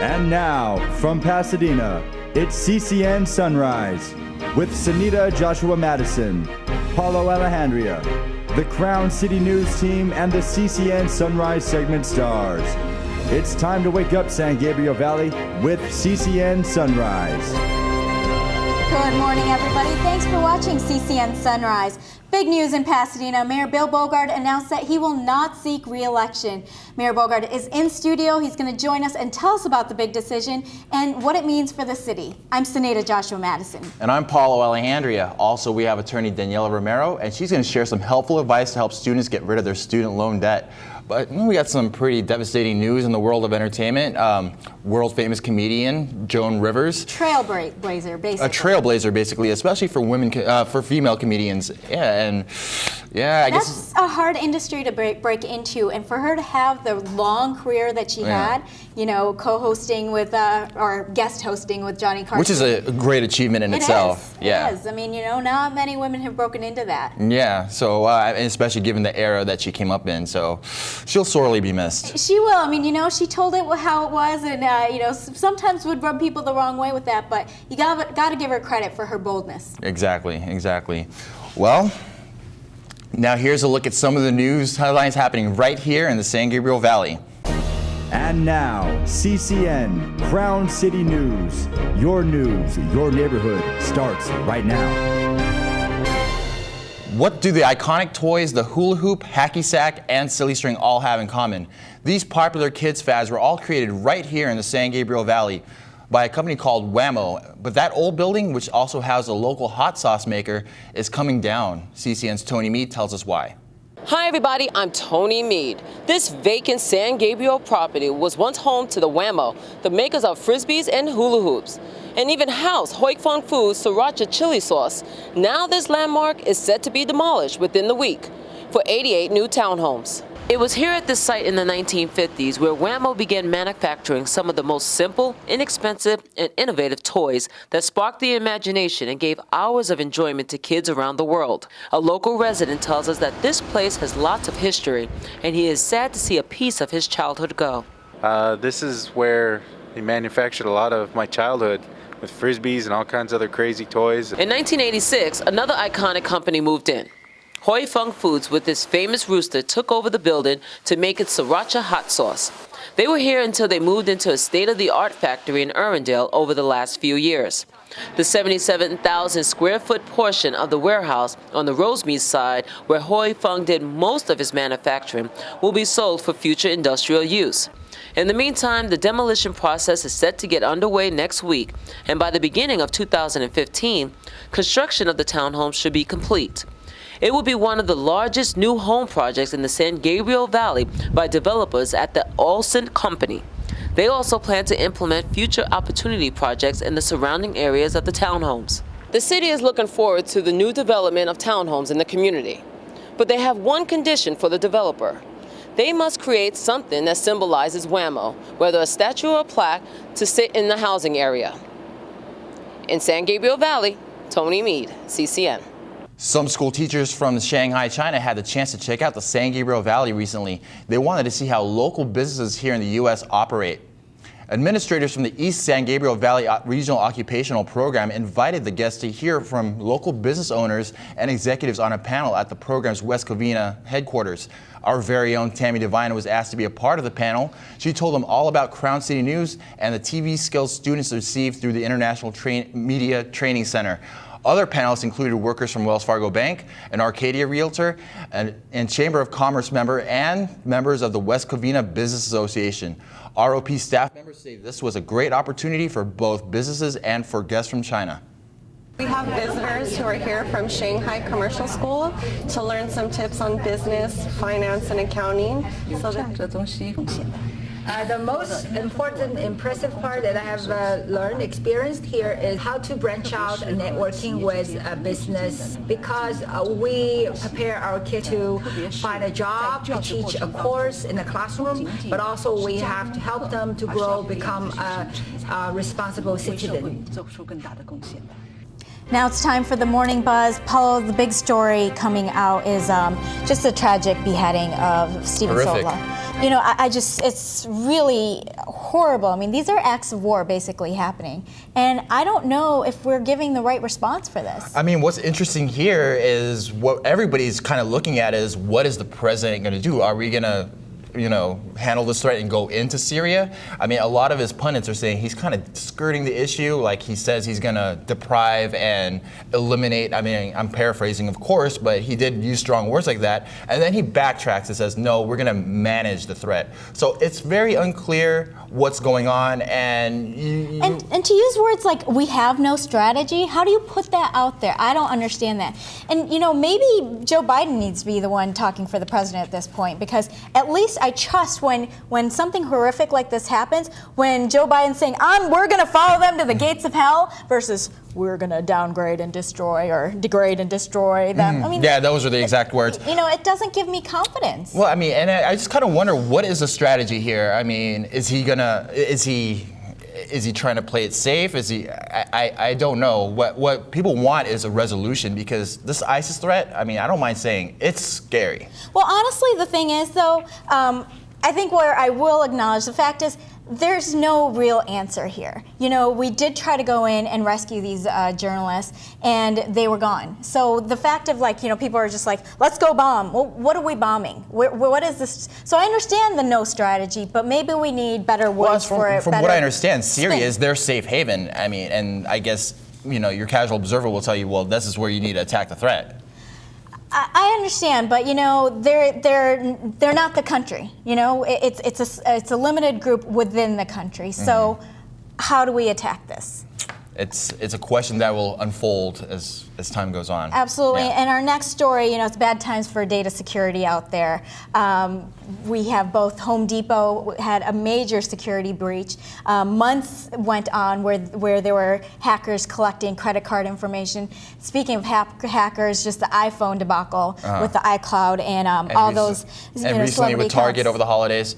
And now, from Pasadena, it's CCN Sunrise with Sehnita Joshua Mattison, Paulo Alejandria, the Crown City News team, and the CCN Sunrise segment stars. It's time to wake up San Gabriel Valley with CCN Sunrise. Good morning, everybody. Thanks for watching CCN Sunrise. Big news in Pasadena. Mayor Bill Bogaard announced that he will not seek re-election. Mayor Bogaard is in studio. He's going to join us and tell us about the big decision and what it means for the city. I'm Sehnita Joshua Mattison. And I'm Paulo Alejandria. Also, we have attorney Daniela Romero, and she's going to share some helpful advice to help students get rid of their student loan debt. But we got some pretty devastating news in the world of entertainment. World famous comedian Joan Rivers. Trailblazer, basically. A trailblazer, basically, especially for women, for female comedians. I guess that's a hard industry to break into, and for her to have the long career that she had, you know, co-hosting with or guest hosting with Johnny Carson, which is a great achievement in itself. It is. I mean, you know, not many women have broken into that. Yeah. So, and especially given the era that she came up in, so she'll sorely be missed. She will. I mean, you know, she told it how it was, and you know, sometimes would rub people the wrong way with that, but you got to give her credit for her boldness. Exactly. Well, now here's a look at some of the news headlines happening right here in the San Gabriel Valley. And now, CCN, Crown City News. Your news, your neighborhood starts right now. What do the iconic toys, the hula hoop, hacky sack, and silly string all have in common? These popular kids' fads were all created right here in the San Gabriel Valley by a company called Wham-o. But that old building, which also housed a local hot sauce maker, is coming down. CCN's Tony Mead tells us why. Hi everybody, I'm Tony Mead. This vacant San Gabriel property was once home to the Wham-o, the makers of frisbees and hula hoops, and even housed Hoi Fong Foods sriracha chili sauce. Now this landmark is set to be demolished within the week for 88 new townhomes. It was here at this site in the 1950s where Wham-o began manufacturing some of the most simple, inexpensive, and innovative toys that sparked the imagination and gave hours of enjoyment to kids around the world. A local resident tells us that this place has lots of history, and he is sad to see a piece of his childhood go. This is where they manufactured a lot of my childhood, with frisbees and all kinds of other crazy toys. In 1986, another iconic company moved in. Hoi Fong Foods, with this famous rooster, took over the building to make its sriracha hot sauce. They were here until they moved into a state-of-the-art factory in Irwindale over the last few years. The 77,000 square foot portion of the warehouse on the Rosemead side, where Hoi Fong did most of its manufacturing, will be sold for future industrial use. In the meantime, the demolition process is set to get underway next week, and by the beginning of 2015, construction of the townhomes should be complete. It will be one of the largest new home projects in the San Gabriel Valley by developers at the Olson Company. They also plan to implement future opportunity projects in the surrounding areas of the townhomes. The city is looking forward to the new development of townhomes in the community, but they have one condition for the developer. They must create something that symbolizes Wham-o, whether a statue or a plaque, to sit in the housing area. In San Gabriel Valley, Tony Mead, CCN. Some school teachers from Shanghai, China had the chance to check out the San Gabriel Valley recently. They wanted to see how local businesses here in the U.S. operate. Administrators from the East San Gabriel Valley Regional Occupational Program invited the guests to hear from local business owners and executives on a panel at the program's West Covina headquarters. Our very own Tammy Devine was asked to be a part of the panel. She told them all about Crown City News and the TV skills students received through the International Media Training Center. Other panelists included workers from Wells Fargo Bank, an Arcadia Realtor, and Chamber of Commerce member, and members of the West Covina Business Association. ROP staff members say this was a great opportunity for both businesses and for guests from China. We have visitors who are here from Shanghai Commercial School to learn some tips on business, finance, and accounting. The most important, impressive part that I have experienced here is how to branch out and networking with a business, because we prepare our kids to find a job, to teach a course in the classroom, but also we have to help them to grow, become a responsible citizen. Now it's time for the Morning Buzz. Paulo, the big story coming out is just the tragic beheading of Stephen Sola. You know, it's really horrible. I mean, these are acts of war basically happening. And I don't know if we're giving the right response for this. I mean, what's interesting here is what everybody's kind of looking at is what is the president going to do? Are we going to handle this threat and go into Syria? I mean, a lot of his pundits are saying he's kind of skirting the issue. Like he says he's going to deprive and eliminate. I mean, I'm paraphrasing, of course, but he did use strong words like that. And then he backtracks and says, no, we're going to manage the threat. So it's very unclear what's going on. And to use words like we have no strategy, how do you put that out there? I don't understand that. And maybe Joe Biden needs to be the one talking for the president at this point, because at least I trust when something horrific like this happens, when Joe Biden's saying, we're going to follow them to the gates of hell, versus we're going to downgrade and destroy or degrade and destroy them. I mean, yeah, those are the exact words. It doesn't give me confidence. Well, I mean, and I just kind of wonder, what is the strategy here? I mean, is he trying to play it safe? I don't know. What people want is a resolution, because this ISIS threat, I mean, I don't mind saying it's scary. Well, honestly, the thing is, though, I think where I will acknowledge the fact is there's no real answer here. We did try to go in and rescue these journalists, and they were gone. So the fact of people are just like, let's go bomb. Well, what are we bombing? What is this? So I understand the no strategy, but maybe we need better words for it. From what I understand, Syria is their safe haven. I mean, and I guess your casual observer will tell you, well, this is where you need to attack the threat. I understand, but they're not the country. It's a limited group within the country. So how do we attack this? It's a question that will unfold as time goes on. Absolutely. Yeah. And our next story, it's bad times for data security out there. We have both Home Depot had a major security breach. Months went on where there were hackers collecting credit card information. Speaking of hackers, just the iPhone debacle with the iCloud and all those. And recently with Target accounts. over the holidays.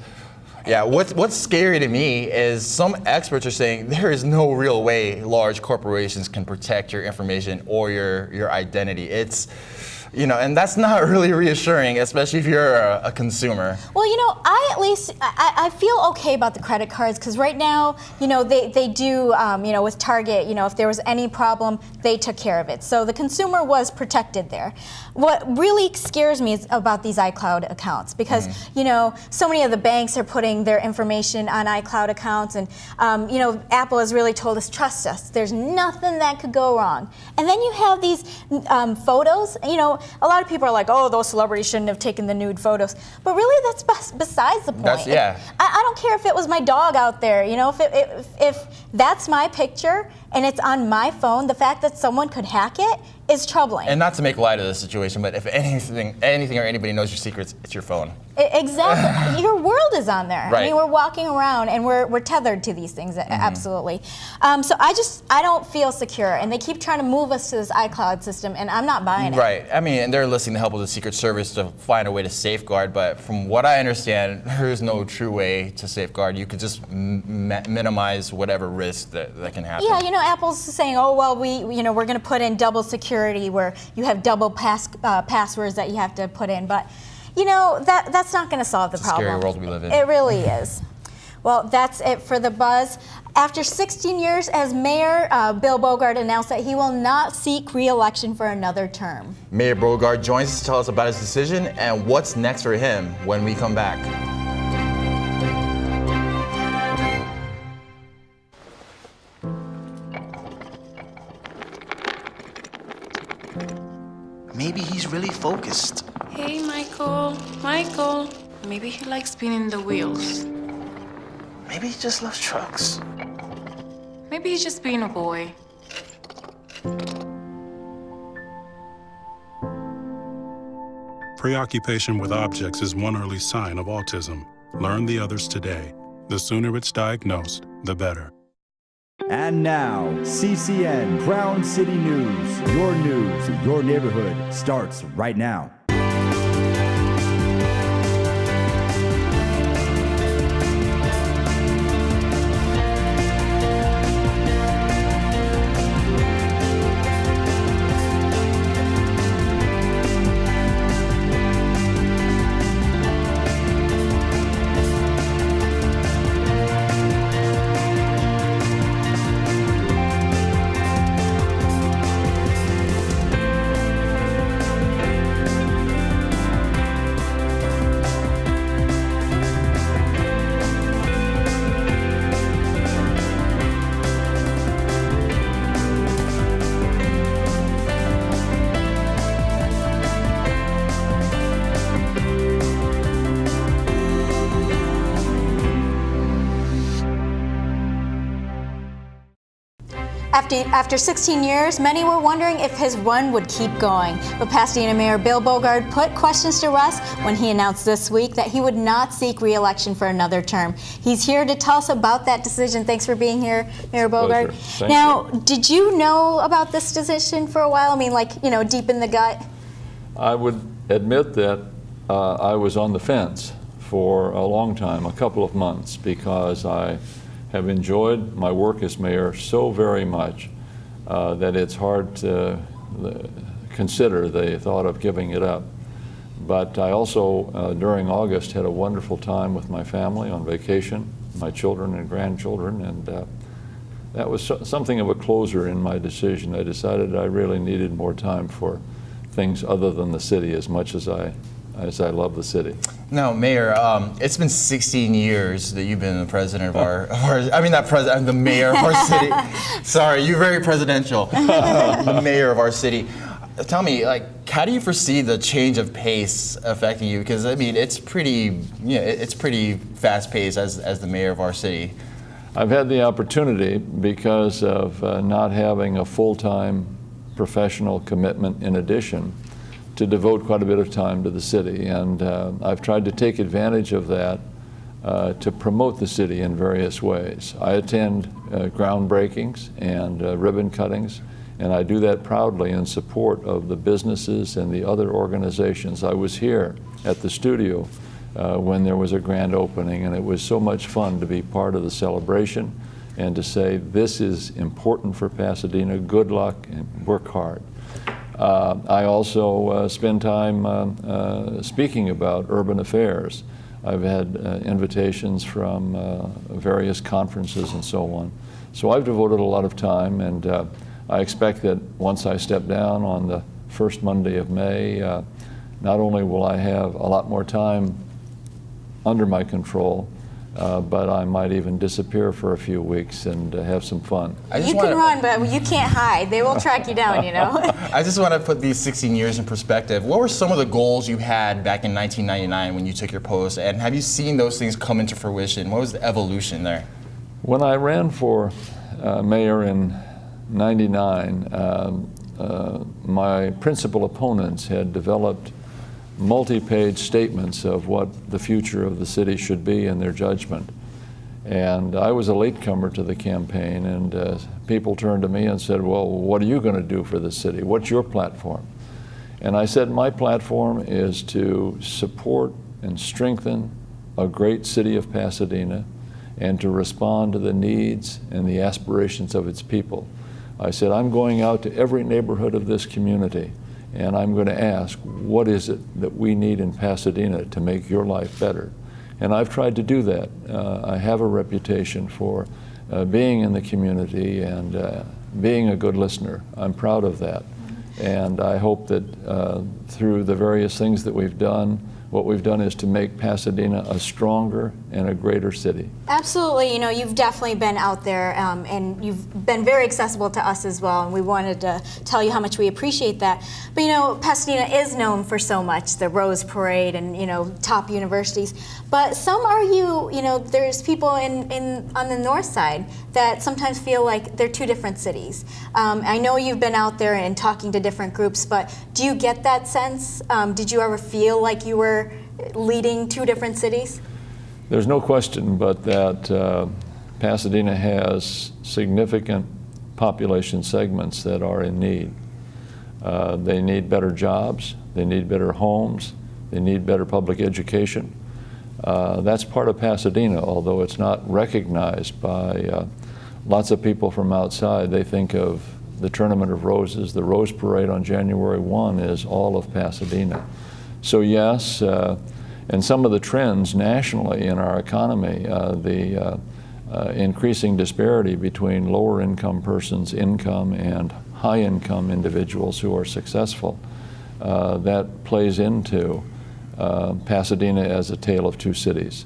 Yeah, what's scary to me is some experts are saying there is no real way large corporations can protect your information or your identity. It's, and that's not really reassuring, especially if you're a consumer. Well, I feel okay about the credit cards, because right now, they do, with Target, if there was any problem, they took care of it. So the consumer was protected there. What really scares me is about these iCloud accounts, because, so many of the banks are putting their information on iCloud accounts, and, Apple has really told us, trust us, there's nothing that could go wrong. And then you have these photos, a lot of people are like, oh, those celebrities shouldn't have taken the nude photos. But really, that's besides the point. I don't care if it was my dog out there. If that's my picture and it's on my phone, the fact that someone could hack it is troubling. And not to make light of the situation, but if anything or anybody knows your secrets, it's your phone. Exactly. Your world is on there. Right. I mean, we're walking around and we're tethered to these things, absolutely. So I don't feel secure, and they keep trying to move us to this iCloud system, and I'm not buying it. Right. I mean, and they're enlisting the help of the Secret Service to find a way to safeguard, but from what I understand, there is no true way to safeguard. You could just minimize whatever risk that can happen. Yeah, Apple's saying, oh, well, we're going to put in double security where you have double passwords that you have to put in, but that's not going to solve the problem. Scary world we live in. It really is. Well, that's it for the buzz. After 16 years as mayor, Bill Bogaard announced that he will not seek re-election for another term. Mayor Bogaard joins us to tell us about his decision and what's next for him when we come back. Maybe he's really focused. Hey, Michael. Michael. Maybe he likes spinning the wheels. Maybe he just loves trucks. Maybe he's just being a boy. Preoccupation with objects is one early sign of autism. Learn the others today. The sooner it's diagnosed, the better. And now, CCN Crown City News. Your neighborhood starts right now. After 16 years, many were wondering if his run would keep going. But Pasadena Mayor Bill Bogaard put questions to rest when he announced this week that he would not seek re-election for another term. He's here to tell us about that decision. Thanks for being here, Mayor Bogaard. Now, did you know about this decision for a while? I mean, like, you know, deep in the gut? I would admit that I was on the fence for a long time, a couple of months, because I have enjoyed my work as mayor so very much that it's hard to consider the thought of giving it up. But I also, during August, had a wonderful time with my family on vacation, my children and grandchildren, and that was something of a closer in my decision. I decided I really needed more time for things other than the city, as much as I love the city. Now, Mayor, it's been 16 years that you've been the president of our I mean, not president, the mayor of our city. Sorry, you're very presidential. The mayor of our city. Tell me, like, how do you foresee the change of pace affecting you? Because I mean, it's pretty, it's pretty fast paced as the mayor of our city. I've had the opportunity, because of not having a full-time professional commitment in addition, to devote quite a bit of time to the city, and I've tried to take advantage of that to promote the city in various ways. I attend groundbreakings and ribbon cuttings, and I do that proudly in support of the businesses and the other organizations. I was here at the studio when there was a grand opening, and it was so much fun to be part of the celebration and to say, this is important for Pasadena, good luck, and work hard. I also spend time speaking about urban affairs. I've had invitations from various conferences and so on. So I've devoted a lot of time, and I expect that once I step down on the first Monday of May, not only will I have a lot more time under my control, but I might even disappear for a few weeks and have some fun. You can run, but you can't hide. They will track you down, you know? I just want to put these 16 years in perspective. What were some of the goals you had back in 1999 when you took your post, and have you seen those things come into fruition? What was the evolution there? When I ran for mayor in '99, my principal opponents had developed multi-page statements of what the future of the city should be in their judgment. And I was a latecomer to the campaign, and people turned to me and said, well, what are you going to do for the city? What's your platform? And I said, my platform is to support and strengthen a great city of Pasadena and to respond to the needs and the aspirations of its people. I said, I'm going out to every neighborhood of this community, and I'm going to ask, what is it that we need in Pasadena to make your life better? And I've tried to do that. I have a reputation for being in the community and being a good listener. I'm proud of that. And I hope that through the various things that we've done, what we've done is to make Pasadena a stronger and a greater city. Absolutely. You know, you've definitely been out there and you've been very accessible to us as well, and we wanted to tell you how much we appreciate that. But you know, Pasadena is known for so much, the Rose Parade and, you know, top universities. But some argue, you know, there's people on the north side that sometimes feel like they're two different cities. I know you've been out there and talking to different groups, but do you get that sense? Did you ever feel like you were leading two different cities? There's no question but that Pasadena has significant population segments that are in need. They need better jobs, they need better homes, they need better public education. That's part of Pasadena, although it's not recognized by lots of people from outside. They think of the Tournament of Roses, the Rose Parade on January 1 is all of Pasadena. So yes, and some of the trends nationally in our economy, the increasing disparity between lower income persons' income and high income individuals who are successful, that plays into Pasadena as a tale of two cities.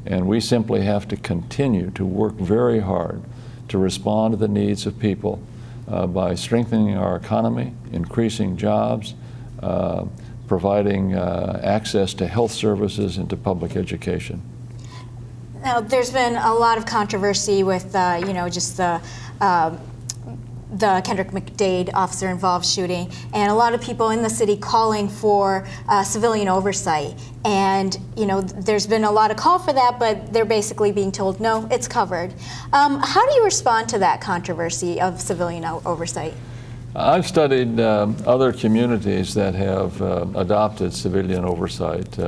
And we simply have to continue to work very hard to respond to the needs of people by strengthening our economy, increasing jobs, providing access to health services and to public education. Now, there's been a lot of controversy with, you know, just the the Kendrick McDade officer-involved shooting, and a lot of people in the city calling for civilian oversight. And there's been a lot of call for that, but they're basically being told, no, it's covered. How do you respond to that controversy of civilian oversight? I've studied other communities that have adopted civilian oversight,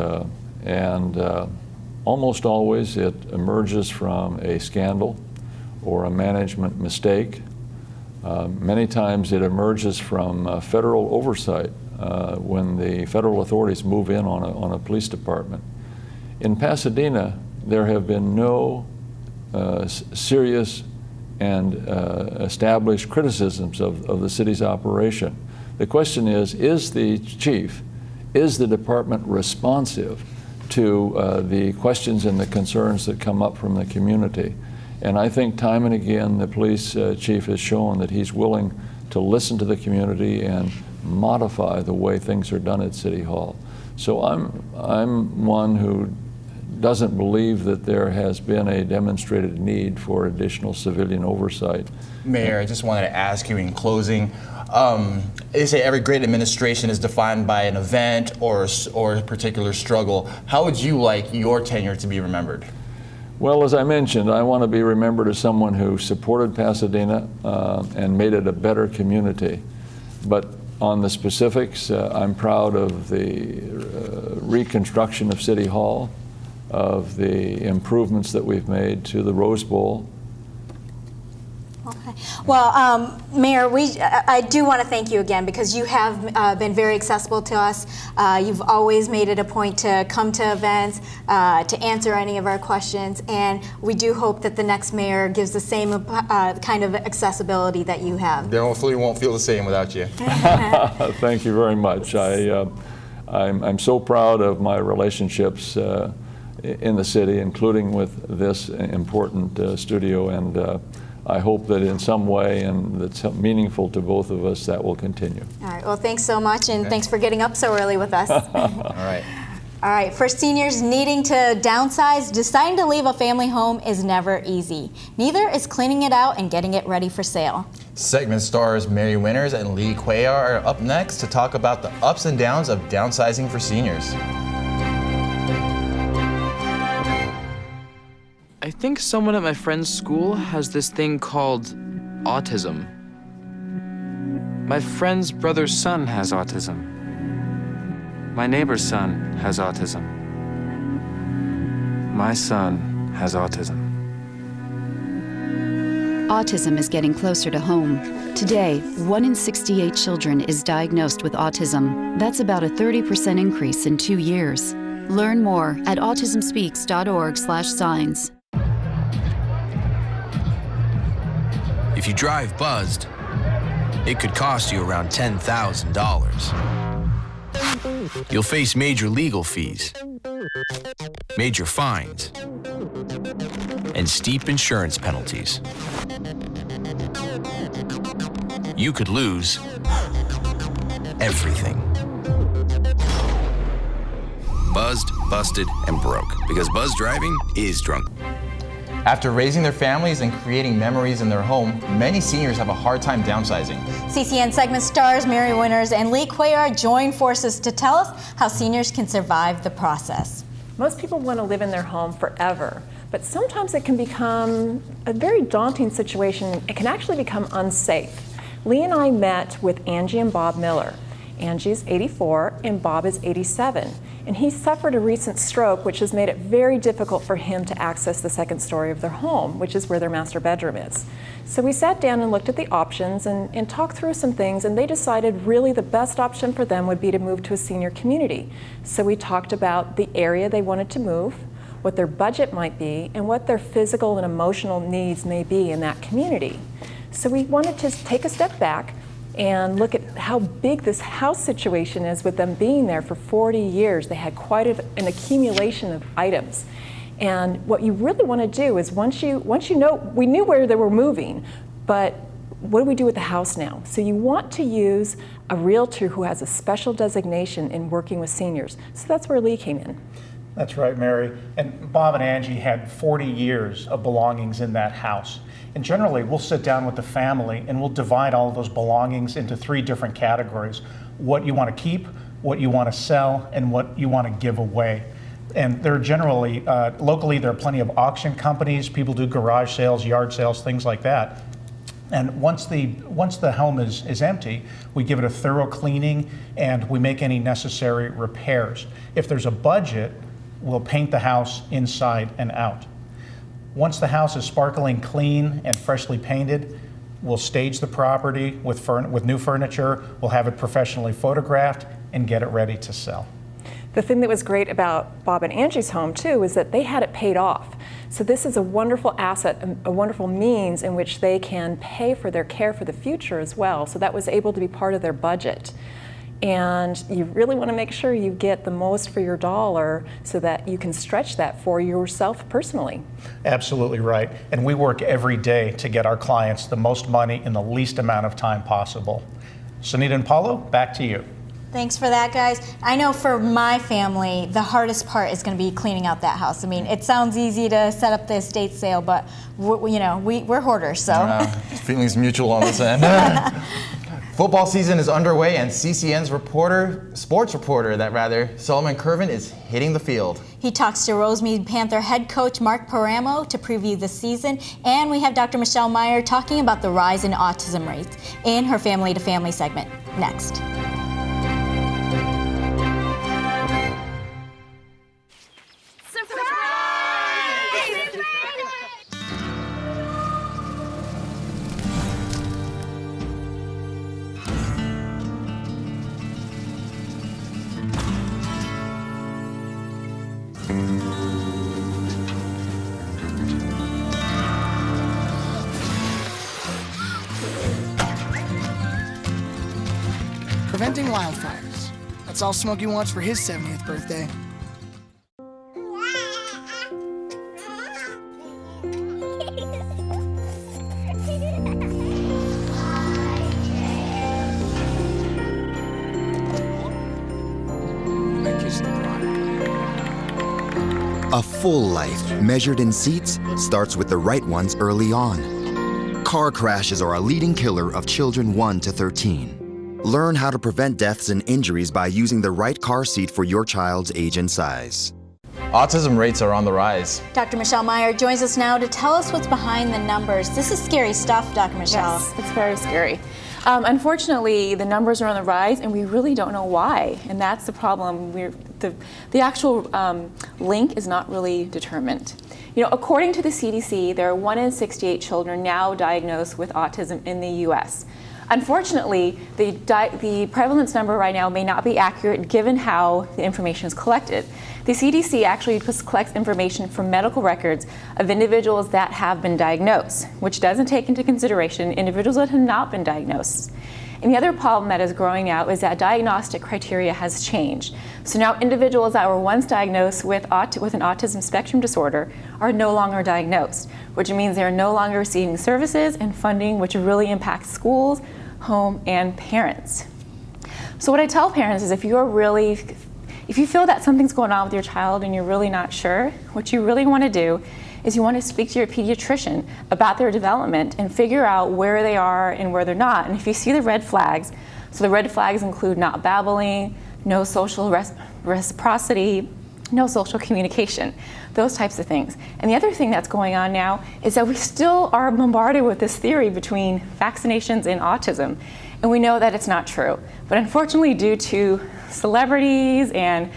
and almost always it emerges from a scandal or a management mistake. Many times it emerges from federal oversight when the federal authorities move in on a police department. In Pasadena, there have been no serious and established criticisms of the city's operation. The question is the chief, is the department responsive to the questions and the concerns that come up from the community? And I think time and again the police chief has shown that he's willing to listen to the community and modify the way things are done at City Hall. So I'm one who doesn't believe that there has been a demonstrated need for additional civilian oversight. Mayor, I just wanted to ask you in closing, they say every great administration is defined by an event or a particular struggle. How would you like your tenure to be remembered? Well, as I mentioned, I want to be remembered as someone who supported Pasadena and made it a better community. But on the specifics, I'm proud of the reconstruction of City Hall, of the improvements that we've made to the Rose Bowl. Okay. Well, Mayor, I do want to thank you again because you have been very accessible to us. You've always made it a point to come to events, to answer any of our questions, and we do hope that the next mayor gives the same kind of accessibility that you have. They hopefully won't feel the same without you. Thank you very much. I'm so proud of my relationships in the city, including with this important studio, and I hope that in some way, and that's meaningful to both of us, that will continue. All right, well, thanks so much, and thanks for getting up so early with us. All right. All right, for seniors needing to downsize, deciding to leave a family home is never easy. Neither is cleaning it out and getting it ready for sale. Segment stars Mary Winters and Lee Cuellar are up next to talk about the ups and downs of downsizing for seniors. I think someone at my friend's school has this thing called autism. My friend's brother's son has autism. My neighbor's son has autism. My son has autism. Autism is getting closer to home. Today, 1 in 68 children is diagnosed with autism. That's about a 30% increase in 2 years. Learn more at autismspeaks.org/signs. If you drive buzzed, it could cost you around $10,000. You'll face major legal fees, major fines, and steep insurance penalties. You could lose everything. Buzzed, busted, and broke, because buzz driving is drunk. After raising their families and creating memories in their home, many seniors have a hard time downsizing. CCN segment stars Mary Winters and Lee Cuellar join forces to tell us how seniors can survive the process. Most people want to live in their home forever, but sometimes it can become a very daunting situation. It can actually become unsafe. Lee and I met with Angie and Bob Miller. Angie's 84 and Bob is 87. And he suffered a recent stroke, which has made it very difficult for him to access the second story of their home, which is where their master bedroom is. So we sat down and looked at the options and talked through some things, and they decided really the best option for them would be to move to a senior community. So we talked about the area they wanted to move, what their budget might be, and what their physical and emotional needs may be in that community. So we wanted to take a step back and look at how big this house situation is with them being there for 40 years. They had quite an accumulation of items. And what you really want to do is once you know, we knew where they were moving, but what do we do with the house now? So you want to use a realtor who has a special designation in working with seniors. So that's where Lee came in. That's right, Mary. And Bob and Angie had 40 years of belongings in that house. And generally, we'll sit down with the family and we'll divide all of those belongings into 3 different categories: what you want to keep, what you want to sell, and what you want to give away. And there are generally, locally, there are plenty of auction companies. People do garage sales, yard sales, things like that. And once the home is empty, we give it a thorough cleaning and we make any necessary repairs. If there's a budget, we'll paint the house inside and out. Once the house is sparkling clean and freshly painted, we'll stage the property with new furniture. We'll have it professionally photographed and get it ready to sell. The thing that was great about Bob and Angie's home too is that they had it paid off. So this is a wonderful asset, a wonderful means in which they can pay for their care for the future as well. So that was able to be part of their budget. And you really want to make sure you get the most for your dollar so that you can stretch that for yourself personally. Absolutely right. And we work every day to get our clients the most money in the least amount of time possible. Sehnita and Paulo, back to you. Thanks for that, guys. I know for my family, the hardest part is going to be cleaning out that house. I mean, it sounds easy to set up the estate sale, but we're hoarders, so. Feelings mutual on this end. Football season is underway, and CCN's sports reporter, Solomon Curvin, is hitting the field. He talks to Rosemead Panther head coach Mark Paramo to preview the season, and we have Dr. Michelle Meyer talking about the rise in autism rates in her Family to Family segment next. Preventing wildfires. That's all Smokey wants for his 70th birthday. A full life measured in seats starts with the right ones early on. Car crashes are a leading killer of children 1 to 13. Learn how to prevent deaths and injuries by using the right car seat for your child's age and size. Autism rates are on the rise. Dr. Michelle Meyer joins us now to tell us what's behind the numbers. This is scary stuff, Dr. Michelle. Yes, it's very scary. Unfortunately, the numbers are on the rise, and we really don't know why. And that's the problem. The actual link is not really determined. You know, according to the CDC, there are 1 in 68 children now diagnosed with autism in the U.S. Unfortunately, the prevalence number right now may not be accurate given how the information is collected. The CDC actually collects information from medical records of individuals that have been diagnosed, which doesn't take into consideration individuals that have not been diagnosed. And the other problem that is growing out is that diagnostic criteria has changed. So now individuals that were once diagnosed with an autism spectrum disorder are no longer diagnosed, which means they are no longer receiving services and funding, which really impacts schools, home, and parents. So what I tell parents is if you feel that something's going on with your child and you're really not sure, what you really want to do is you want to speak to your pediatrician about their development and figure out where they are and where they're not. And if you see the red flags, so the red flags include not babbling, no social reciprocity, no social communication, those types of things. And the other thing that's going on now is that we still are bombarded with this theory between vaccinations and autism. And we know that it's not true. But unfortunately, due to celebrities and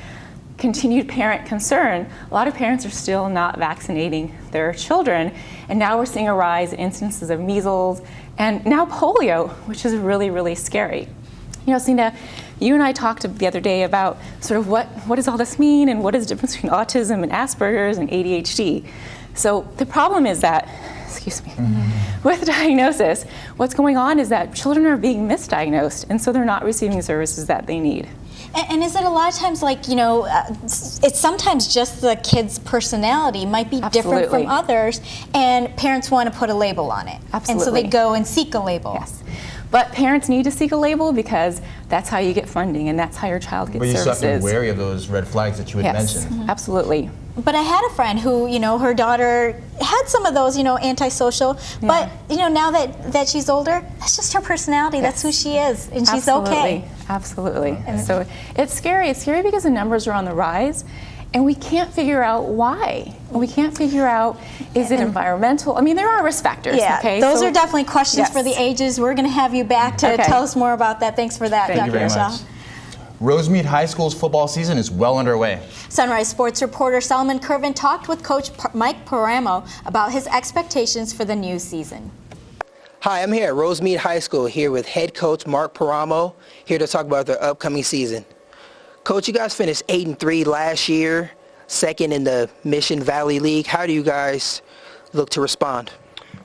continued parent concern, a lot of parents are still not vaccinating their children. And now we're seeing a rise in instances of measles and now polio, which is really, really scary. You know, Sehnita, you and I talked the other day about sort of what does all this mean and what is the difference between autism and Asperger's and ADHD. So the problem is that, with diagnosis, what's going on is that children are being misdiagnosed, and so they're not receiving the services that they need. And is it a lot of times like, you know, it's sometimes just the kid's personality might be different from others, and parents want to put a label on it. Absolutely. And so they go and seek a label. Yes. But parents need to seek a label because that's how you get funding and that's how your child gets services. But you still have to be wary of those red flags that you had mentioned. Absolutely. But I had a friend who, her daughter had some of those, antisocial. But, now that she's older, that's just her personality. That's who she is, and she's okay. Absolutely. So it's scary. It's scary because the numbers are on the rise, and we can't figure out why. We can't figure out, is it environmental? I mean, there are risk factors. Yeah, okay? Those are definitely questions for the ages. We're going to have you back to tell us more about that. Thanks for that, Thank you very much. Rosemead High School's football season is well underway. Sunrise Sports reporter Solomon Curvin talked with Coach Mike Paramo about his expectations for the new season. Hi, I'm here at Rosemead High School here with head coach Mark Paramo, here to talk about their upcoming season. Coach, you guys finished 8-3 last year, second in the Mission Valley League. How do you guys look to respond?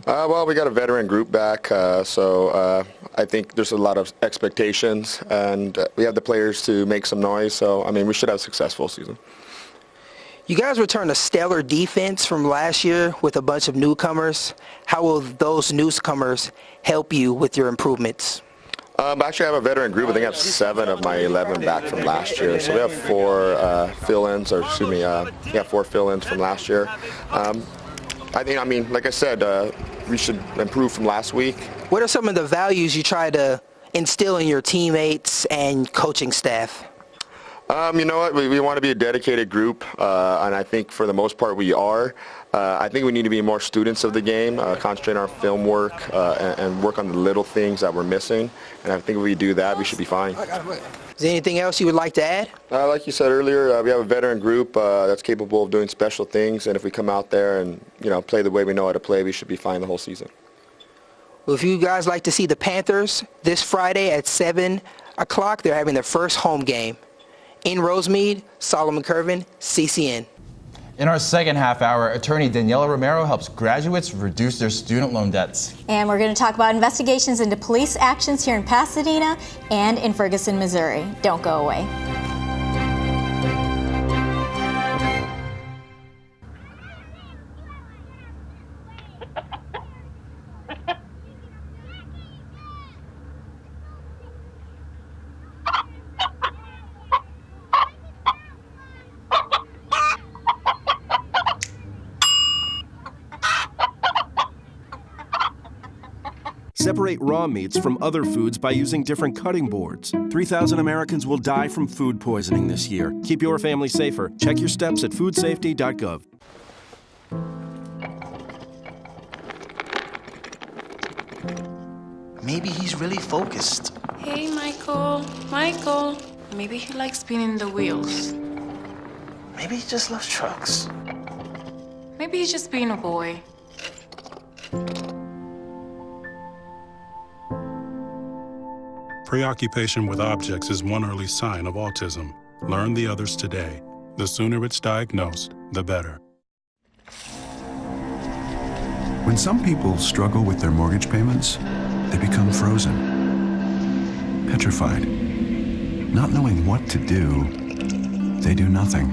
Well, we got a veteran group back, so I think there's a lot of expectations, and we have the players to make some noise, so, I mean, we should have a successful season. You guys returned a stellar defense from last year with a bunch of newcomers. How will those newcomers help you with your improvements? Actually, I have a veteran group. I think I have 7 of my 11 back from last year. So we have 4 fill-ins, or excuse me, 4 fill-ins from last year. I mean, like I said, we should improve from last week. What are some of the values you try to instill in your teammates and coaching staff? You know what, we want to be a dedicated group, and I think for the most part we are. I think we need to be more students of the game, concentrate on our film work, and work on the little things that we're missing. And I think if we do that, we should be fine. Is there anything else you would like to add? Like you said earlier, we have a veteran group that's capable of doing special things, and if we come out there and play the way we know how to play, we should be fine the whole season. Well, if you guys like to see the Panthers this Friday at 7 o'clock, they're having their first home game. In Rosemead, Solomon Curvin, CCN. In our second half hour, attorney Daniela Romero helps graduates reduce their student loan debts. And we're going to talk about investigations into police actions here in Pasadena and in Ferguson, Missouri. Don't go away. Separate raw meats from other foods by using different cutting boards. 3,000 Americans will die from food poisoning this year. Keep your family safer. Check your steps at foodsafety.gov. Maybe he's really focused. Hey, Michael. Michael. Maybe he likes spinning the wheels. Maybe he just loves trucks. Maybe he's just being a boy. Preoccupation with objects is one early sign of autism. Learn the others today. The sooner it's diagnosed, the better. When some people struggle with their mortgage payments, they become frozen, petrified. Not knowing what to do, they do nothing.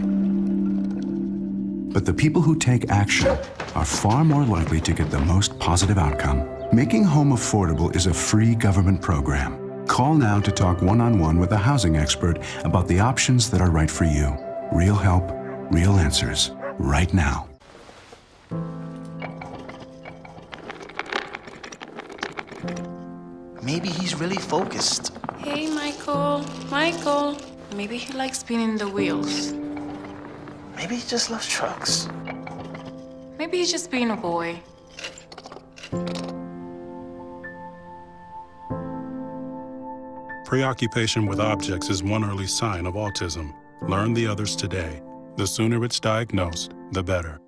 But the people who take action are far more likely to get the most positive outcome. Making home affordable is a free government program. Call now to talk one-on-one with a housing expert about the options that are right for you. Real help, real answers, right now. Maybe he's really focused. Hey, Michael. Michael. Maybe he likes spinning the wheels. Maybe he just loves trucks. Maybe he's just being a boy. Preoccupation with objects is one early sign of autism. Learn the others today. The sooner it's diagnosed, the better.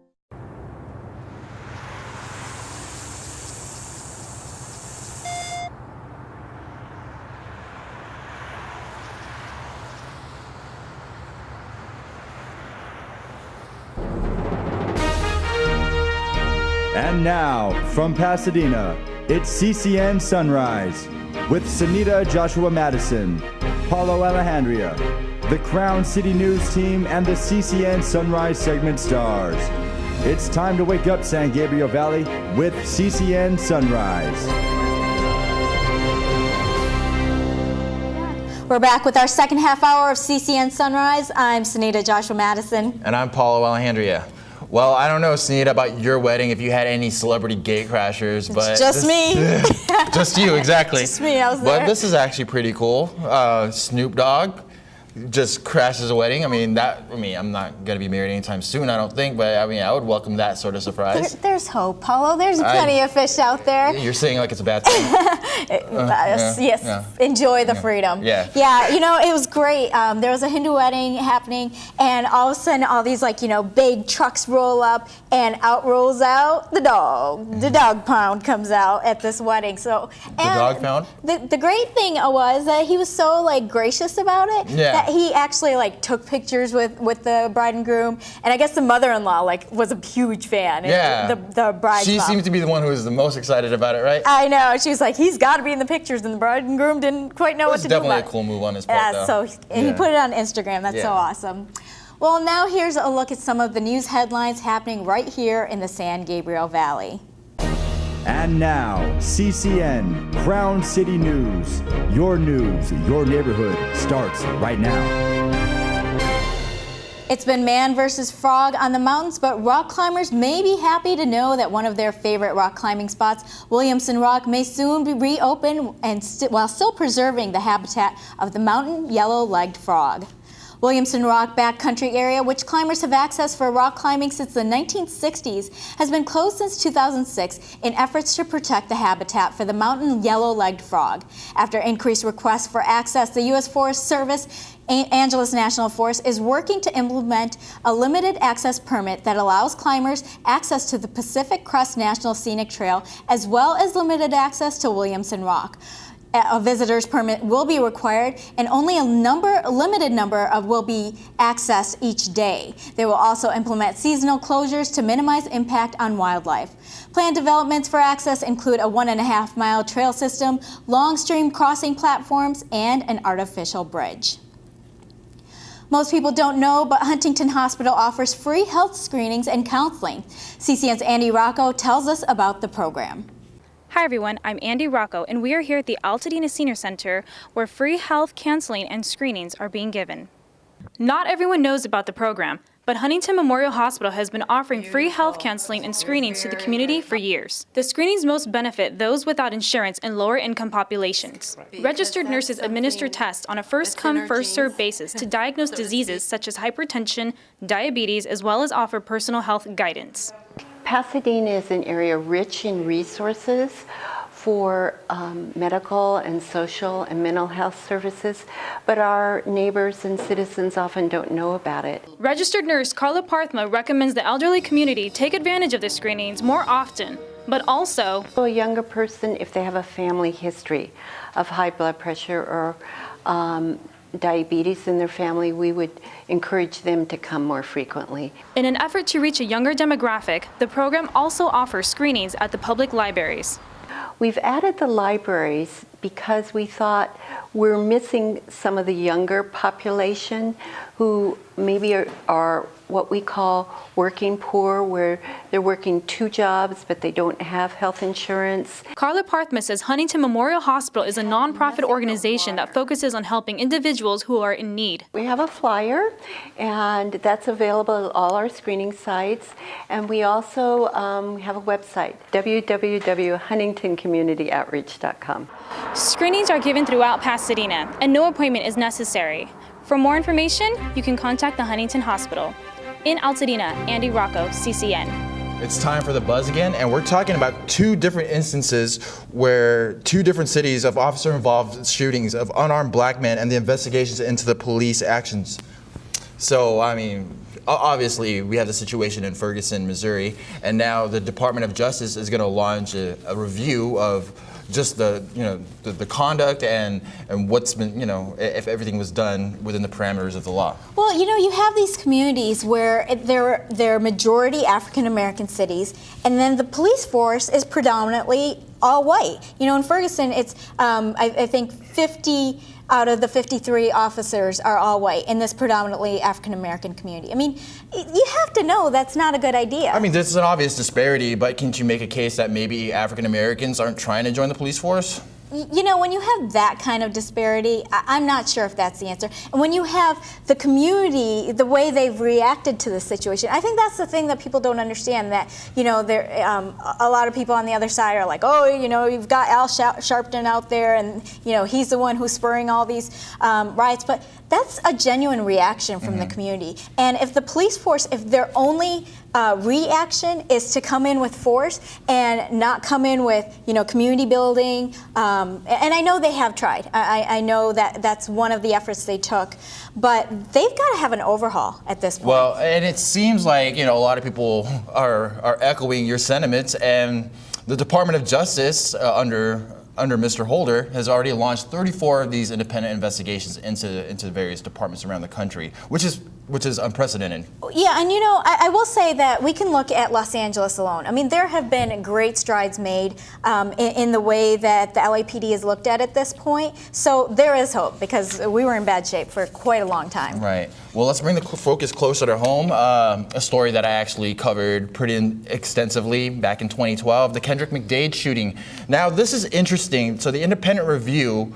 And now, from Pasadena, it's CCN Sunrise with Sehnita Joshua Mattison, Paulo Alejandria, the Crown City News team, and the CCN Sunrise segment stars. It's time to wake up, San Gabriel Valley, with CCN Sunrise. We're back with our second half hour of CCN Sunrise. I'm Sehnita Joshua Mattison. And I'm Paulo, Alejandria. Well, I don't know, Sehnita, about your wedding, if you had any celebrity gate crashers, but... It's just me. Just you, exactly. Just me, I was there. But this is actually pretty cool. Snoop Dogg just crashes a wedding. I'm not going to be married anytime soon, I don't think, but I would welcome that sort of surprise. There's hope, Paulo. There's plenty of fish out there. You're saying like it's a bad thing. Yes, enjoy the freedom. Yeah. Yeah, it was great. There was a Hindu wedding happening, and all of a sudden, all these big trucks roll up, and out rolls out the dog. The dog pound comes out at this wedding. So the dog pound? The great thing was that he was so gracious about it. Yeah. That he actually took pictures with the bride and groom, and I guess the mother-in-law was a huge fan. Yeah. The bride's She mom. seems to be the one who was the most excited about it, right? I know. She was like, he's got to be in the pictures, and the bride and groom didn't quite know what to do about it. It's definitely a cool move on his part, though. He put it on Instagram. That's so awesome. Well, now here's a look at some of the news headlines happening right here in the San Gabriel Valley. And now, CCN, Crown City News. Your news, your neighborhood starts right now. It's been man versus frog on the mountains, but rock climbers may be happy to know that one of their favorite rock climbing spots, Williamson Rock, may soon be reopened while still preserving the habitat of the mountain yellow-legged frog. Williamson Rock backcountry area, which climbers have accessed for rock climbing since the 1960s, has been closed since 2006 in efforts to protect the habitat for the mountain yellow-legged frog. After increased requests for access, the U.S. Forest Service Angeles National Forest is working to implement a limited access permit that allows climbers access to the Pacific Crest National Scenic Trail as well as limited access to Williamson Rock. A visitor's permit will be required, and only a limited number will be accessed each day. They will also implement seasonal closures to minimize impact on wildlife. Planned developments for access include a 1.5-mile trail system, long stream crossing platforms, and an artificial bridge. Most people don't know, but Huntington Hospital offers free health screenings and counseling. CCN's Andy Rocco tells us about the program. Hi everyone, I'm Andy Rocco, and we are here at the Altadena Senior Center where free health counseling and screenings are being given. Not everyone knows about the program, but Huntington Memorial Hospital has been offering free health counseling and screenings to the community for years. The screenings most benefit those without insurance and lower income populations. Registered nurses administer tests on a first-come, first-served basis to diagnose diseases such as hypertension, diabetes, as well as offer personal health guidance. Pasadena is an area rich in resources for medical and social and mental health services, but our neighbors and citizens often don't know about it. Registered nurse Carla Parthma recommends the elderly community take advantage of the screenings more often, but also a younger person, if they have a family history of high blood pressure or diabetes in their family, we would encourage them to come more frequently. In an effort to reach a younger demographic, the program also offers screenings at the public libraries. We've added the libraries because we thought we're missing some of the younger population who maybe are what we call working poor, where they're working 2 jobs but they don't have health insurance. Carla Parthma says Huntington Memorial Hospital is a nonprofit organization that focuses on helping individuals who are in need. We have a flyer, and that's available at all our screening sites, and we also have a website, www.huntingtoncommunityoutreach.com. Screenings are given throughout Pasadena, and no appointment is necessary. For more information, you can contact the Huntington Hospital. In Altadena, Andy Rocco, CCN. It's time for the buzz again, and we're talking about 2 different instances where 2 different cities of officer-involved shootings of unarmed black men and the investigations into the police actions. So, obviously, we have the situation in Ferguson, Missouri, and now the Department of Justice is going to launch a review of just the conduct and what's been, if everything was done within the parameters of the law. Well, you have these communities where they're majority African American cities, and then the police force is predominantly all white. In Ferguson, it's I think 50 out of the 53 officers are all white in this predominantly African American community. You have to know that's not a good idea. This is an obvious disparity, but can't you make a case that maybe African Americans aren't trying to join the police force? you know, when you have that kind of disparity, I'm not sure if that's the answer. And when you have the community, the way they've reacted to the situation, I think that's the thing that people don't understand, that, you know, a lot of people on the other side are like, oh, you know, you've got Al Sharpton out there and, you know, he's the one who's spurring all these riots. But that's a genuine reaction from the community. And if the police force, if their only reaction is to come in with force and not come in with, you know, community building, and I know they have tried. I know that that's one of the efforts they took, but they've got to have an overhaul at this point. Well, and it seems like, you know, a lot of people are echoing your sentiments, and the Department of Justice under Mr. Holder has already launched 34 of these independent investigations into various departments around the country, which is unprecedented. Yeah, and you know, I will say that we can look at Los Angeles alone. I mean, there have been great strides made in the way that the LAPD is looked at this point. So there is hope, because we were in bad shape for quite a long time. Right. Well, let's bring the focus closer to home. A story that I actually covered pretty extensively back in 2012, the Kendrick McDade shooting. Now, this is interesting. So the independent review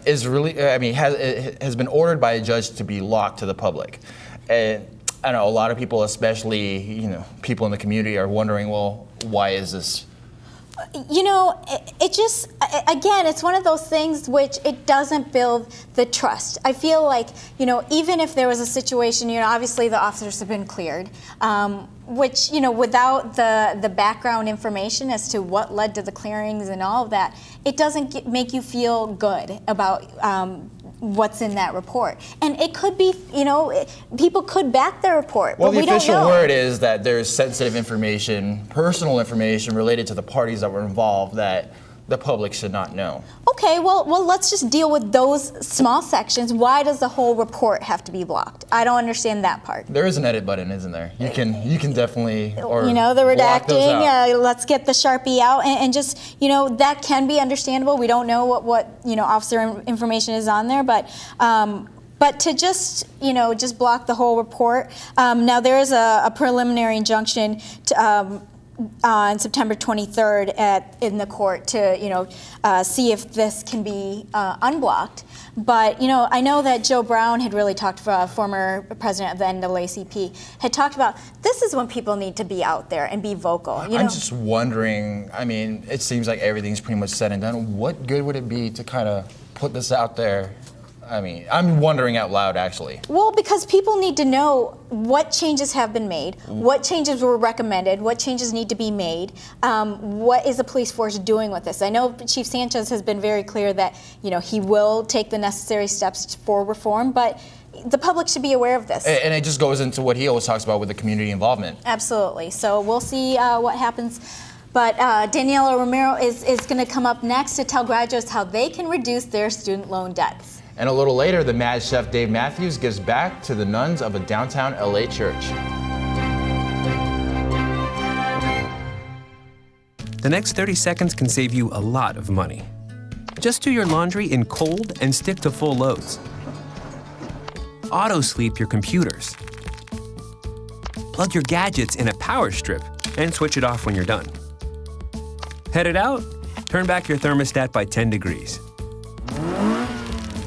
is really, I mean, has been ordered by a judge to be locked to the public. And I know a lot of people, especially, you know, people in the community, are wondering, well, why is this? You know, it just, again, it's one of those things which it doesn't build the trust. I feel like, you know, even if there was a situation, you know, obviously the officers have been cleared, which, you know, without the background information as to what led to the clearings and all of that, it doesn't make you feel good about what's in that report. And it could be, you know, people could back their report, Well, but we the don't official know. word is that there's sensitive information, personal information related to the parties that were involved that the public should not know. Okay, well, let's just deal with those small sections. Why does the whole report have to be blocked? I don't understand that part. There is an edit button, isn't there? You can definitely, or You know, the block those out. redacting, let's get the Sharpie out, and just, you know, that can be understandable. We don't know what you know, officer information is on there, but to just, you know, just block the whole report. Now, there is a preliminary injunction to, on September 23rd in the court to, you know, see if this can be unblocked. But, you know, I know that Joe Brown had really talked, former president of the NAACP, had talked about this is when people need to be out there and be vocal. You know? I'm just wondering, I mean, it seems like everything's pretty much said and done. What good would it be to kind of put this out there? I mean, I'm wondering out loud, actually. Well, because people need to know what changes have been made, what changes were recommended, what changes need to be made, what is the police force doing with this. I know Chief Sanchez has been very clear that, you know, he will take the necessary steps for reform, but the public should be aware of this. And it just goes into what he always talks about with the community involvement. Absolutely. So we'll see what happens. But Daniela Romero is going to come up next to tell graduates how they can reduce their student loan debts. And a little later, the Mad Chef Dave Matthews gives back to the nuns of a downtown LA church. The next 30 seconds can save you a lot of money. Just do your laundry in cold and stick to full loads. Auto-sleep your computers. Plug your gadgets in a power strip and switch it off when you're done. Headed out? Turn back your thermostat by 10 degrees.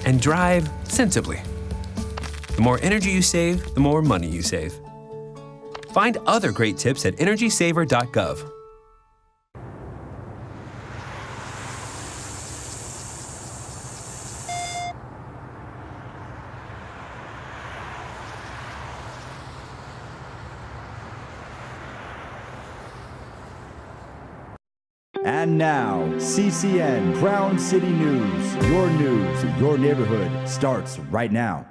And drive sensibly. The more energy you save, the more money you save. Find other great tips at energysaver.gov. And now, CCN Crown City News. Your neighborhood starts right now.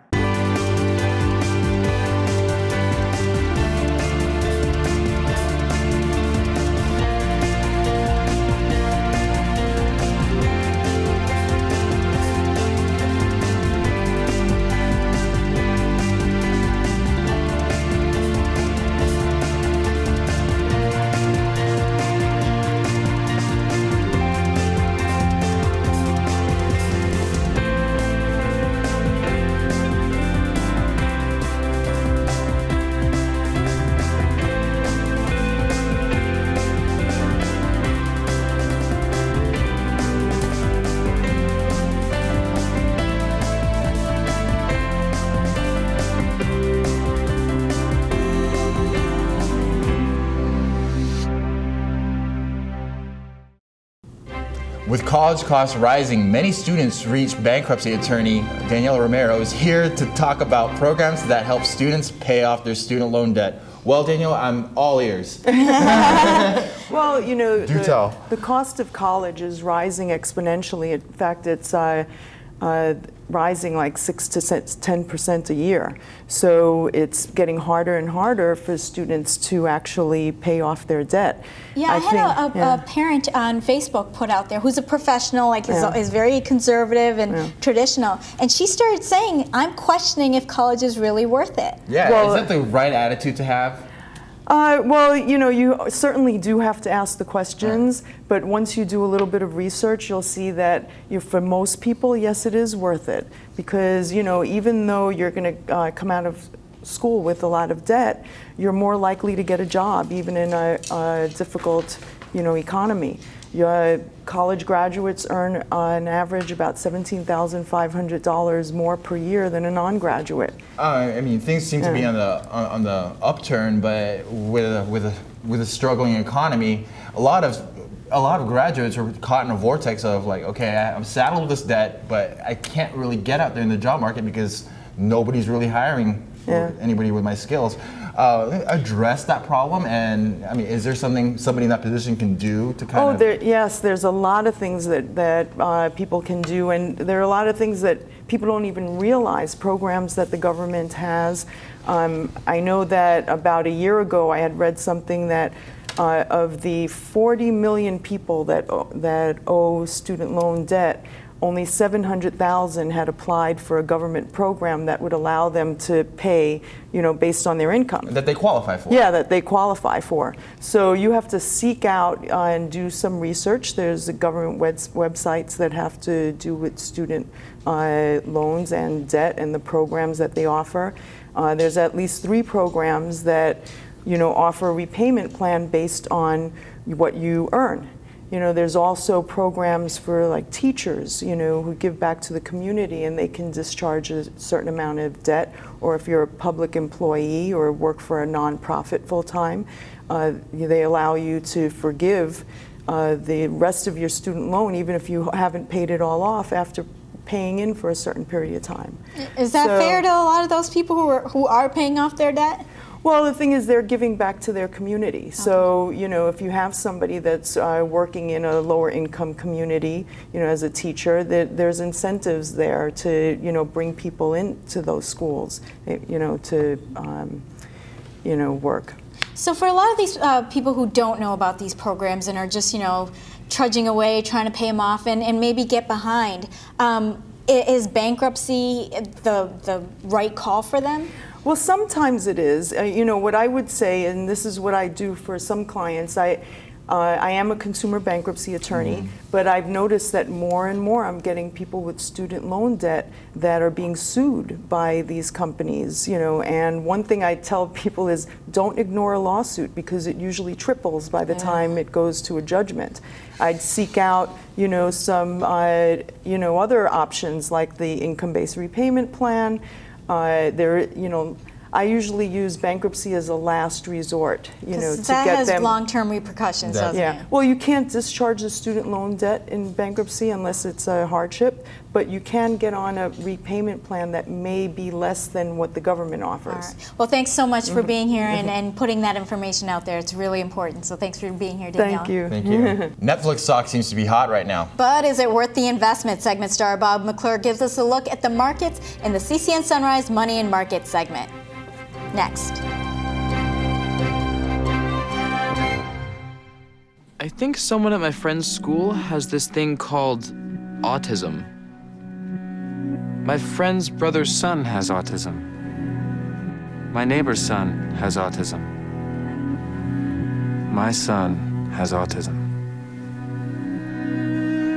With college costs rising, many students reach bankruptcy. Attorney Daniela Romero is here to talk about programs that help students pay off their student loan debt. Well, Daniela, I'm all ears. Well, you know, Do tell. The cost of college is rising exponentially. In fact, it's rising like 6 to 10% a year. So it's getting harder and harder for students to actually pay off their debt. Yeah, I had a parent on Facebook put out there who's a professional, like is very conservative and traditional, and she started saying, "I'm questioning if college is really worth it." Yeah, Well, is that the right attitude to have? Well, you know, you certainly do have to ask the questions, but once you do a little bit of research, you'll see that for most people, yes, it is worth it. Because, you know, even though you're going to come out of school with a lot of debt, you're more likely to get a job, even in a difficult, you know, economy. Your college graduates earn on average about $17,500 more per year than a non-graduate. I mean, things seem to be on the upturn, but with a struggling economy, a lot of graduates are caught in a vortex of like, okay, I'm saddled with this debt, but I can't really get out there in the job market because nobody's really hiring anybody with my skills. Address that problem, and I mean, is there something somebody in that position can do to kind of? Yes, there's a lot of things that people can do, and there are a lot of things that people don't even realize, programs that the government has. I know that about a year ago I had read something that of the 40 million people that owe student loan debt, only 700,000 had applied for a government program that would allow them to pay, you know, based on their income. That they qualify for. Yeah, that they qualify for. So you have to seek out and do some research. There's government websites that have to do with student loans and debt and the programs that they offer. There's at least 3 programs that, you know, offer a repayment plan based on what you earn. You know, there's also programs for like teachers, you know, who give back to the community and they can discharge a certain amount of debt, or if you're a public employee or work for a nonprofit full-time, they allow you to forgive the rest of your student loan even if you haven't paid it all off after paying in for a certain period of time. Is that fair to a lot of those people who are paying off their debt? Well, the thing is, they're giving back to their community. So, you know, if you have somebody that's working in a lower income community, you know, as a teacher, there's incentives there to, you know, bring people into those schools, you know, to, you know, work. So for a lot of these people who don't know about these programs and are just, you know, trudging away, trying to pay them off and maybe get behind, is bankruptcy the right call for them? Well, sometimes it is. You know, what I would say, and this is what I do for some clients, I am a consumer bankruptcy attorney, but I've noticed that more and more I'm getting people with student loan debt that are being sued by these companies, you know, and one thing I tell people is don't ignore a lawsuit because it usually triples by the time it goes to a judgment. I'd seek out, you know, some, you know, other options like the income-based repayment plan. You know, I usually use bankruptcy as a last resort, you know, to get them. That has long-term repercussions, doesn't it? Well, you can't discharge the student loan debt in bankruptcy unless it's a hardship, but you can get on a repayment plan that may be less than what the government offers. All right. Well, thanks so much for being here and putting that information out there. It's really important. So thanks for being here, Danielle. Thank you. Thank you. Netflix stock seems to be hot right now. But is it worth the investment? Segment star Bob McClure gives us a look at the markets in the CCN Sunrise Money and Market segment. Next. I think someone at my friend's school has this thing called autism. My friend's brother's son has autism. My neighbor's son has autism. My son has autism.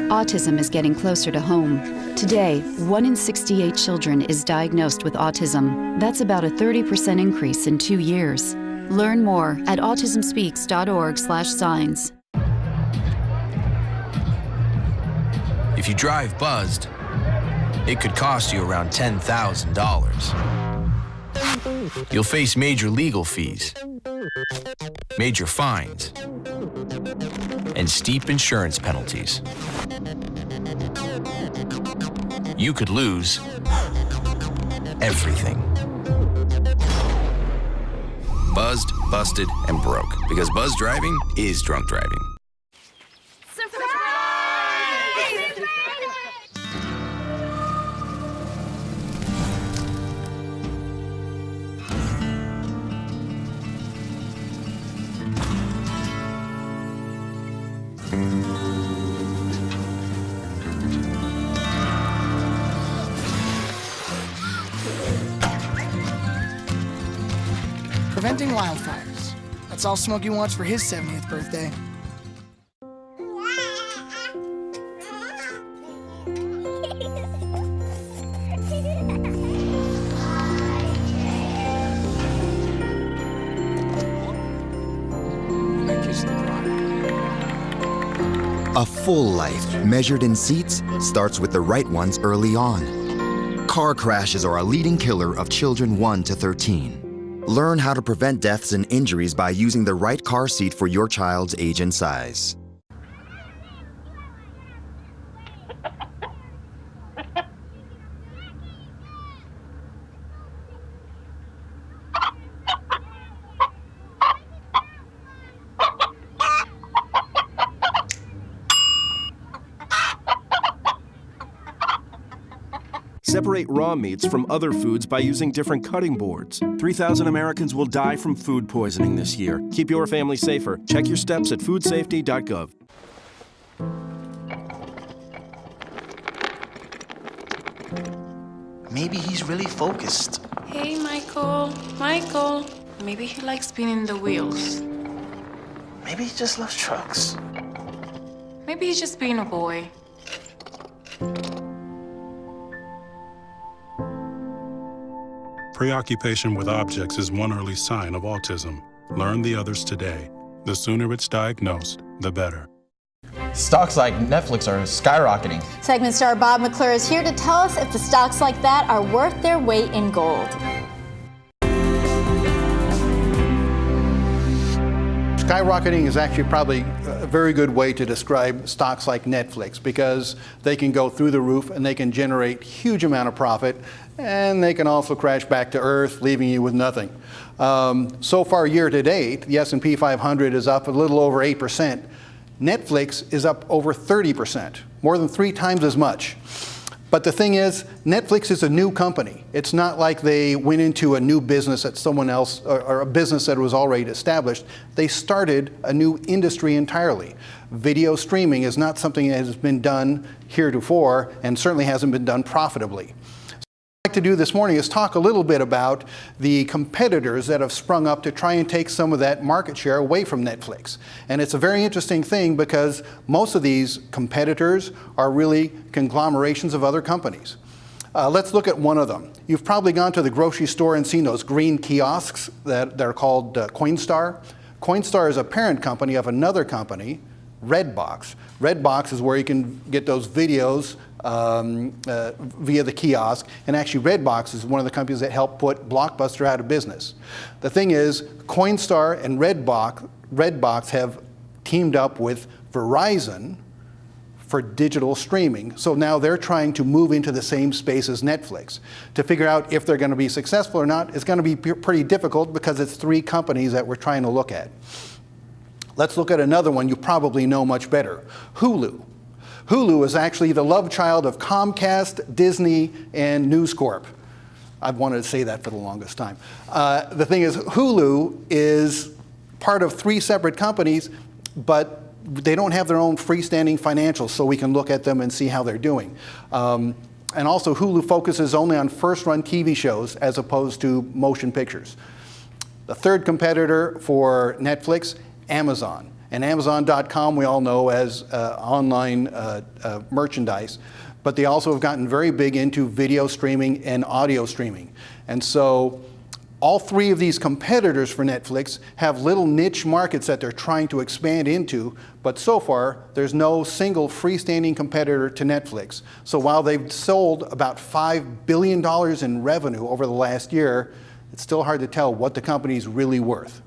Autism is getting closer to home. Today, 1 in 68 children is diagnosed with autism. That's about a 30% increase in 2 years. Learn more at autismspeaks.org/signs. If you drive buzzed, it could cost you around $10,000. You'll face major legal fees, major fines, and steep insurance penalties. You could lose everything. Buzzed, busted, and broke. Because buzz driving is drunk driving. Preventing wildfires. That's all Smokey wants for his 70th birthday. A full life, measured in seats, starts with the right ones early on. Car crashes are a leading killer of children 1 to 13. Learn how to prevent deaths and injuries by using the right car seat for your child's age and size. Separate raw meats from other foods by using different cutting boards. 3,000 Americans will die from food poisoning this year. Keep your family safer. Check your steps at foodsafety.gov. Maybe he's really focused. Hey, Michael. Michael. Maybe he likes spinning the wheels. Maybe he just loves trucks. Maybe he's just being a boy. Preoccupation with objects is one early sign of autism. Learn the others today. The sooner it's diagnosed, the better. Stocks like Netflix are skyrocketing. Segment star Bob McClure is here to tell us if the stocks like that are worth their weight in gold. Skyrocketing is actually probably a very good way to describe stocks like Netflix because they can go through the roof and they can generate huge amount of profit, and they can also crash back to earth, leaving you with nothing. So far year to date, the S&P 500 is up a little over 8%. Netflix is up over 30%, more than 3 times as much. But the thing is, Netflix is a new company. It's not like they went into a new business at someone else or a business that was already established. They started a new industry entirely. Video streaming is not something that has been done heretofore and certainly hasn't been done profitably. What I'd like to do this morning is talk a little bit about the competitors that have sprung up to try and take some of that market share away from Netflix. And it's a very interesting thing because most of these competitors are really conglomerations of other companies. Let's look at one of them. You've probably gone to the grocery store and seen those green kiosks that are called Coinstar. Coinstar is a parent company of another company, Redbox. Redbox is where you can get those videos via the kiosk, and actually Redbox is one of the companies that helped put Blockbuster out of business. The thing is, Coinstar and Redbox have teamed up with Verizon for digital streaming, so now they're trying to move into the same space as Netflix. To figure out if they're going to be successful or not, it's going to be pretty difficult because it's 3 companies that we're trying to look at. Let's look at another one you probably know much better, Hulu. Hulu is actually the love child of Comcast, Disney, and News Corp. I've wanted to say that for the longest time. The thing is, Hulu is part of 3 separate companies, but they don't have their own freestanding financials, so we can look at them and see how they're doing. And also, Hulu focuses only on first-run TV shows as opposed to motion pictures. The third competitor for Netflix, Amazon. And Amazon.com we all know as online merchandise, but they also have gotten very big into video streaming and audio streaming. And so all 3 of these competitors for Netflix have little niche markets that they're trying to expand into, but so far there's no single freestanding competitor to Netflix. So while they've sold about $5 billion in revenue over the last year, it's still hard to tell what the company's really worth.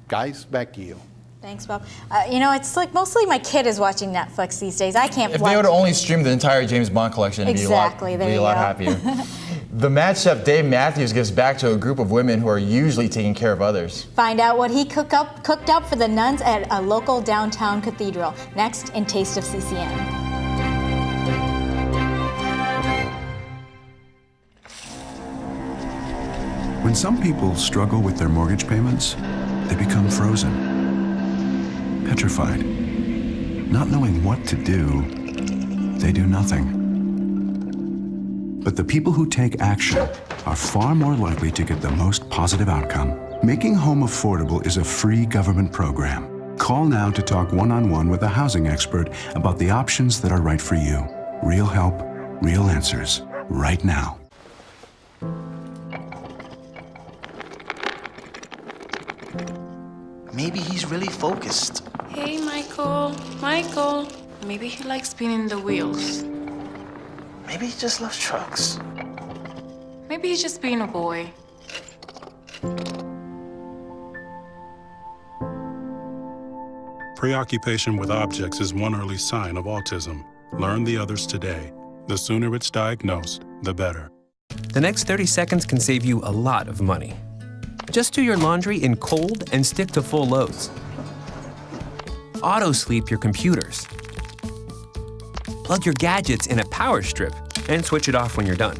Guys, back to you. Thanks, Bob. You know, it's like mostly my kid is watching Netflix these days. I can't. If they would only stream the entire James Bond collection, it'd exactly, be a lot happier. The Mad Chef Dave Matthews gives back to a group of women who are usually taking care of others. Find out what he cooked up for the nuns at a local downtown cathedral. Next in Taste of CCN. When some people struggle with their mortgage payments, they become frozen, petrified. Not knowing what to do, they do nothing. But the people who take action are far more likely to get the most positive outcome. Making home affordable is a free government program. Call now to talk one-on-one with a housing expert about the options that are right for you. Real help, real answers, right now. Maybe he's really focused. Hey, Michael. Michael. Maybe he likes spinning the wheels. Maybe he just loves trucks. Maybe he's just being a boy. Preoccupation with objects is one early sign of autism. Learn the others today. The sooner it's diagnosed, the better. The next 30 seconds can save you a lot of money. Just do your laundry in cold and stick to full loads. Auto-sleep your computers. Plug your gadgets in a power strip and switch it off when you're done.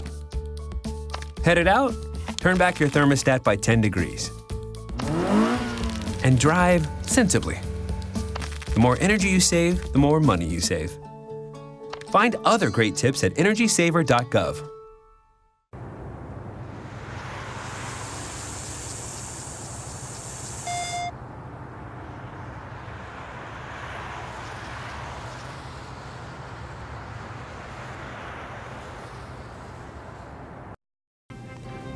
Headed out? Turn back your thermostat by 10 degrees. And drive sensibly. The more energy you save, the more money you save. Find other great tips at energysaver.gov.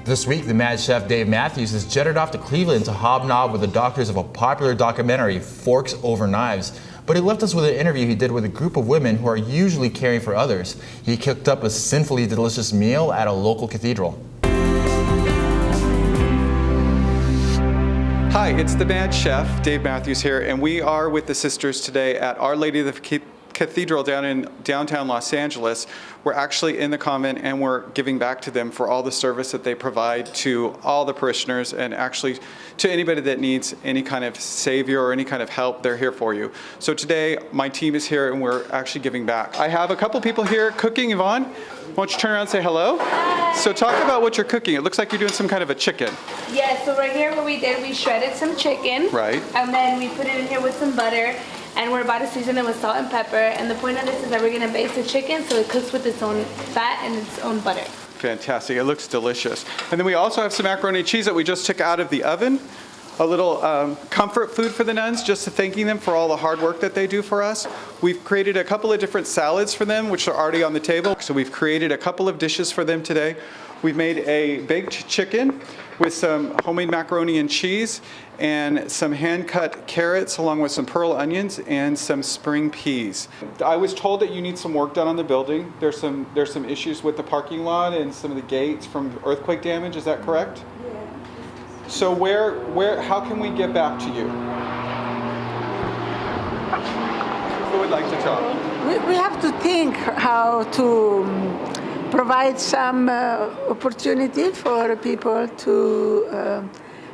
This week, the Mad Chef Dave Matthews has jetted off to Cleveland to hobnob with the doctors of a popular documentary, Forks Over Knives. But he left us with an interview he did with a group of women who are usually caring for others. He cooked up a sinfully delicious meal at a local cathedral. Hi, it's the Mad Chef, Dave Matthews here, and we are with the sisters today at Our Lady of the Cathedral down in downtown Los Angeles. We're actually in the convent and we're giving back to them for all the service that they provide to all the parishioners and actually to anybody that needs any kind of savior or any kind of help. They're here for you. So today my team is here and we're actually giving back. I have a couple people here cooking. Yvonne, why don't you turn around and say hello? Hi. So talk about what you're cooking. It looks like you're doing some kind of a chicken. Yeah, so right here what we did, we shredded some chicken. Right. And then we put it in here with some butter. And we're about to season it with salt and pepper. And the point of this is that we're gonna baste the chicken so it cooks with its own fat and its own butter. Fantastic, it looks delicious. And then we also have some macaroni and cheese that we just took out of the oven. A little comfort food for the nuns, just to thanking them for all the hard work that they do for us. We've created a couple of different salads for them, which are already on the table. So we've created a couple of dishes for them today. We've made a baked chicken with some homemade macaroni and cheese and some hand-cut carrots along with some pearl onions and some spring peas. I was told that you need some work done on the building. There's some issues with the parking lot and some of the gates from earthquake damage. Is that correct? Yeah. So how can we get back to you? Who would like to talk? We have to think how to provide some opportunity for people to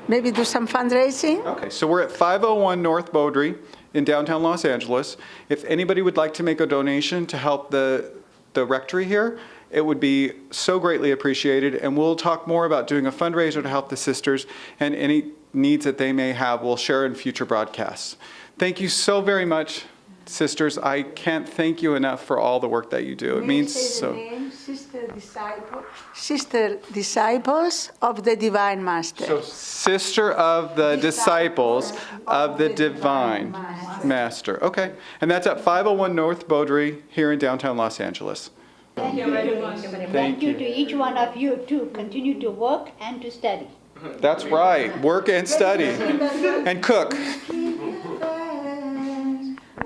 maybe do some fundraising. Okay, so we're at 501 North Beaudry in downtown Los Angeles. If anybody would like to make a donation to help the rectory here, it would be so greatly appreciated. And we'll talk more about doing a fundraiser to help the sisters, and any needs that they may have, we'll share in future broadcasts. Thank you so very much, sisters. I can't thank you enough for all the work that you do. It means so. Sister Disciples of the Divine Master. So, Sister of the Disciples of the Divine Master. Okay, and that's at 501 North Beaudry here in downtown Los Angeles. Thank you very much. Thank you to each one of you to continue to work and to study. That's right, work and study and cook.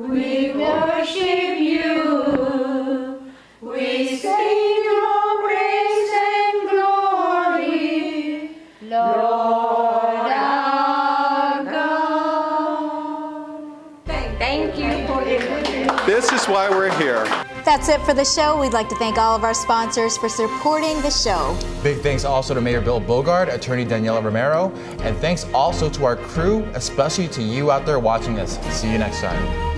We worship you. We sing your praise and glory, Lord our God. Thank you for everything. This is why we're here. That's it for the show. We'd like to thank all of our sponsors for supporting the show. Big thanks also to Mayor Bill Bogaard, Attorney Daniela Romero, and thanks also to our crew, especially to you out there watching this. See you next time.